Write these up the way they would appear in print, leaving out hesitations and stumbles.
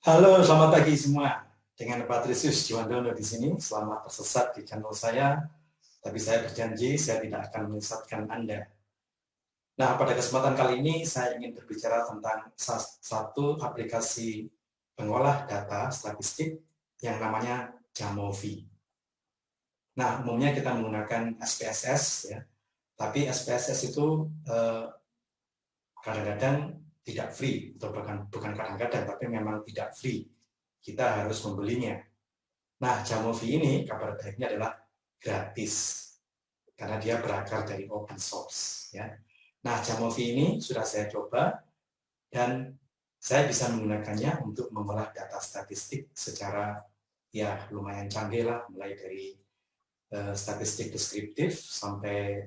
Halo, selamat pagi semua. Dengan Patrisius Juwandono di sini. Selamat tersesat di channel saya. Tapi saya berjanji saya tidak akan menyesatkan Anda. Nah, pada kesempatan kali ini saya ingin berbicara tentang satu aplikasi pengolah data statistik yang namanya Jamovi. Nah, umumnya kita menggunakan SPSS ya. Tapi SPSS itu kadang-kadang tidak free, atau bukan kadang-kadang, tapi memang tidak free. Kita harus membelinya. Nah, Jamovi ini kabar baiknya adalah gratis karena dia berakar dari open source ya. Nah, Jamovi ini sudah saya coba dan saya bisa menggunakannya untuk mengolah data statistik secara ya lumayan canggih lah, mulai dari statistik deskriptif sampai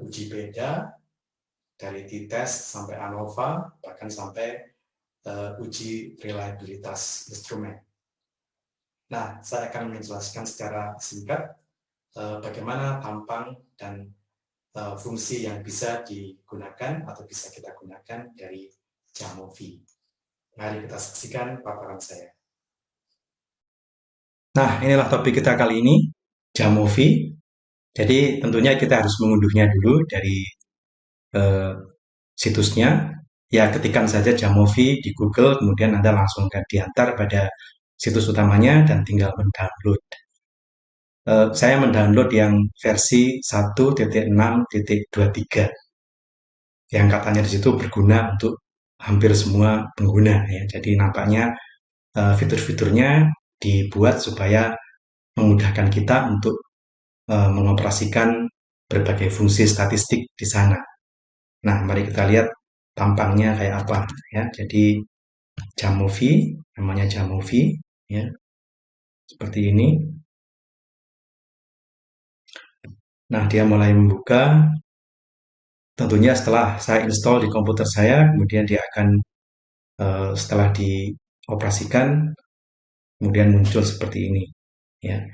uji beda, dari t-test sampai ANOVA, bahkan sampai uji reliabilitas instrumen. Nah, saya akan menjelaskan secara singkat bagaimana tampang dan fungsi yang bisa digunakan atau bisa kita gunakan dari Jamovi. Mari kita saksikan paparan saya. Nah, inilah topik kita kali ini, Jamovi. Jadi tentunya kita harus mengunduhnya dulu dari eh, situsnya. Ya, ketikkan saja Jamovi di Google, kemudian Anda langsung akan diantar pada situs utamanya dan tinggal mendownload. Saya mendownload yang versi 1.6.23 yang katanya di situ berguna untuk hampir semua pengguna ya. Jadi nampaknya fitur-fiturnya dibuat supaya memudahkan kita untuk mengoperasikan berbagai fungsi statistik di sana. Nah, mari kita lihat tampangnya kayak apa ya. Jadi Jamovi, namanya Jamovi ya. Seperti ini. Nah, dia mulai membuka. Tentunya setelah saya install di komputer saya, kemudian dia akan setelah dioperasikan, kemudian muncul seperti ini. Ya.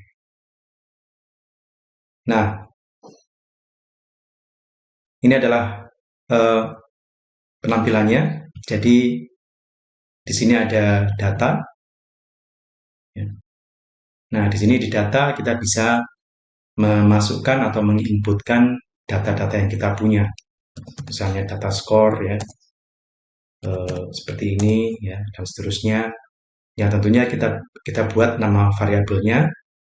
Nah, ini adalah uh, penampilannya. Jadi di sini ada data. Ya. Nah, di sini di data kita bisa memasukkan atau menginputkan data-data yang kita punya. Misalnya data score ya, seperti ini ya, dan seterusnya. Ya tentunya kita buat nama variabelnya,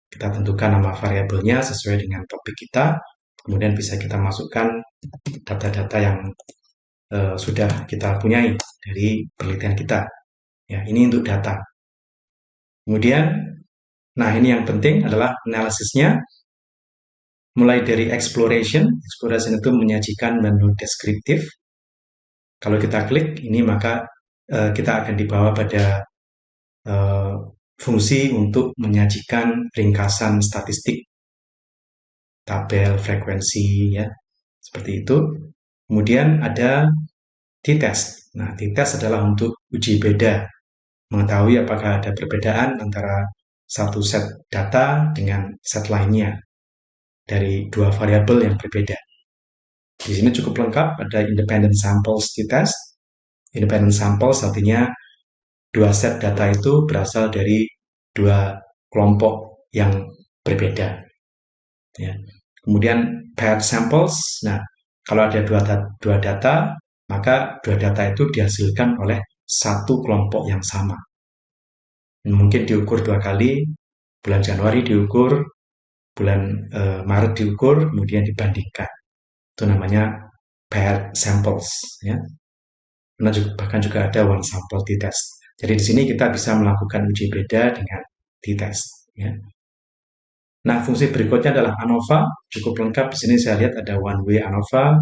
kita tentukan nama variabelnya sesuai dengan topik kita, kemudian bisa kita masukkan data-data yang sudah kita punyai dari penelitian kita. Ya, ini untuk data. Kemudian, nah ini yang penting adalah analisisnya. Mulai dari exploration itu menyajikan menu deskriptif. Kalau kita klik ini maka kita akan dibawa pada uh, fungsi untuk menyajikan ringkasan statistik, tabel, frekuensi, ya, seperti itu. Kemudian ada t-test. Nah, t-test adalah untuk uji beda, mengetahui apakah ada perbedaan antara satu set data dengan set lainnya dari dua variabel yang berbeda. Di sini cukup lengkap, ada independent samples t-test. Independent samples artinya dua set data itu berasal dari dua kelompok yang berbeda. Ya. Kemudian paired samples, nah kalau ada dua data, maka dua data itu dihasilkan oleh satu kelompok yang sama. Mungkin diukur dua kali, bulan Januari diukur, bulan Maret diukur, kemudian dibandingkan. Itu namanya paired samples. Ya. Bahkan juga ada one sample t-test. Jadi di sini kita bisa melakukan uji beda dengan t-test. Ya. Nah, fungsi berikutnya adalah ANOVA, cukup lengkap. Di sini saya lihat ada one way ANOVA,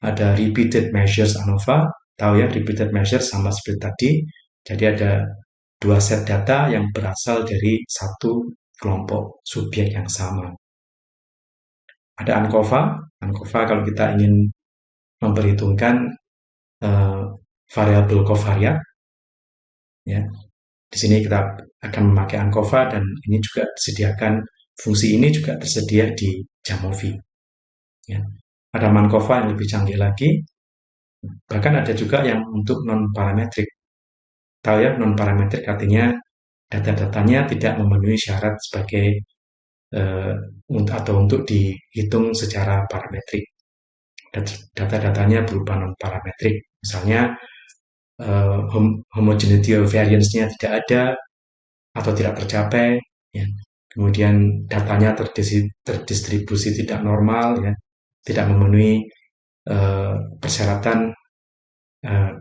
ada repeated measures ANOVA. Tahu ya, repeated measures sama seperti tadi. Jadi ada dua set data yang berasal dari satu kelompok subjek yang sama. Ada ANCOVA. ANCOVA kalau kita ingin memperhitungkan uh, variabel covariat, ya. Di sini kita akan memakai ANCOVA dan ini juga disediakan, fungsi ini juga tersedia di Jamovi. Ya. Ada MANCOVA yang lebih canggih lagi, bahkan ada juga yang untuk non-parametrik. tahu ya, non parametrik artinya data-datanya tidak memenuhi syarat sebagai atau untuk dihitung secara parametrik. Data-datanya berupa non parametrik, misalnya homogeneity of variance-nya tidak ada atau tidak tercapai, ya. Kemudian datanya terdistribusi tidak normal, ya, tidak memenuhi persyaratan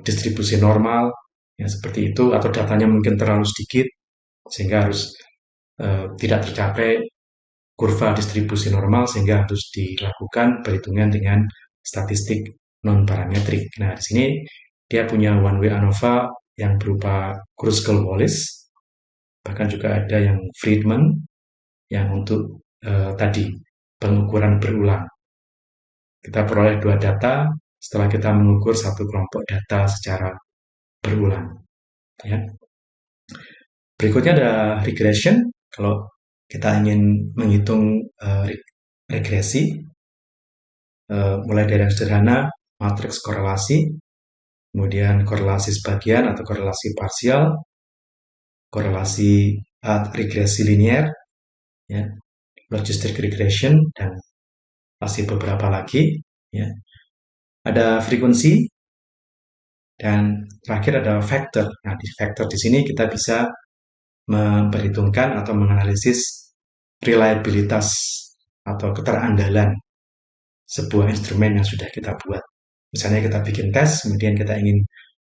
distribusi normal, ya, seperti itu, atau datanya mungkin terlalu sedikit sehingga harus tidak tercapai kurva distribusi normal sehingga harus dilakukan perhitungan dengan statistik non parametrik. Nah, di sini dia punya one way ANOVA yang berupa Kruskal-Wallis, bahkan juga ada yang Friedman yang untuk tadi pengukuran berulang. Kita peroleh dua data setelah kita mengukur satu kelompok data secara berulang. Ya. Berikutnya ada regression. Kalau kita ingin menghitung regresi, mulai dari yang sederhana, matriks korelasi, kemudian korelasi sebagian atau korelasi parsial, korelasi regresi linier, ya, logistic regression, dan masih beberapa lagi. Ya. Ada frekuensi, dan terakhir ada vektor. Nah, di vektor di sini kita bisa memperhitungkan atau menganalisis reliabilitas atau keterandalan sebuah instrumen yang sudah kita buat. Misalnya kita bikin tes, kemudian kita ingin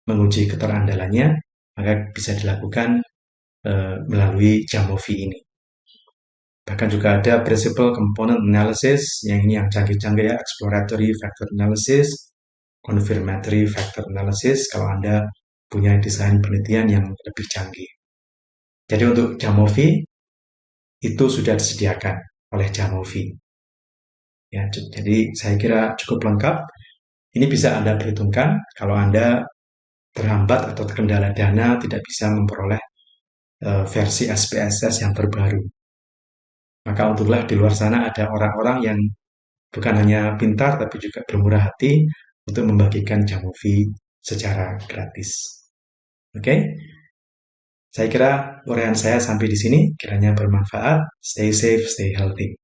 menguji keterandalannya, maka bisa dilakukan melalui Jamovi ini. Bahkan juga ada principal component analysis, yang ini yang canggih-canggih ya, exploratory factor analysis, confirmatory factor analysis, kalau Anda punya desain penelitian yang lebih canggih. Jadi untuk Jamovi, itu sudah disediakan oleh Jamovi. Ya, jadi saya kira cukup lengkap. Ini bisa Anda perhitungkan kalau Anda terhambat atau terkendala dana, tidak bisa memperoleh versi SPSS yang terbaru. Maka untunglah di luar sana ada orang-orang yang bukan hanya pintar, tapi juga bermurah hati untuk membagikan Jamovi secara gratis. Oke? Saya kira uraian saya sampai di sini, kiranya bermanfaat. Stay safe, stay healthy.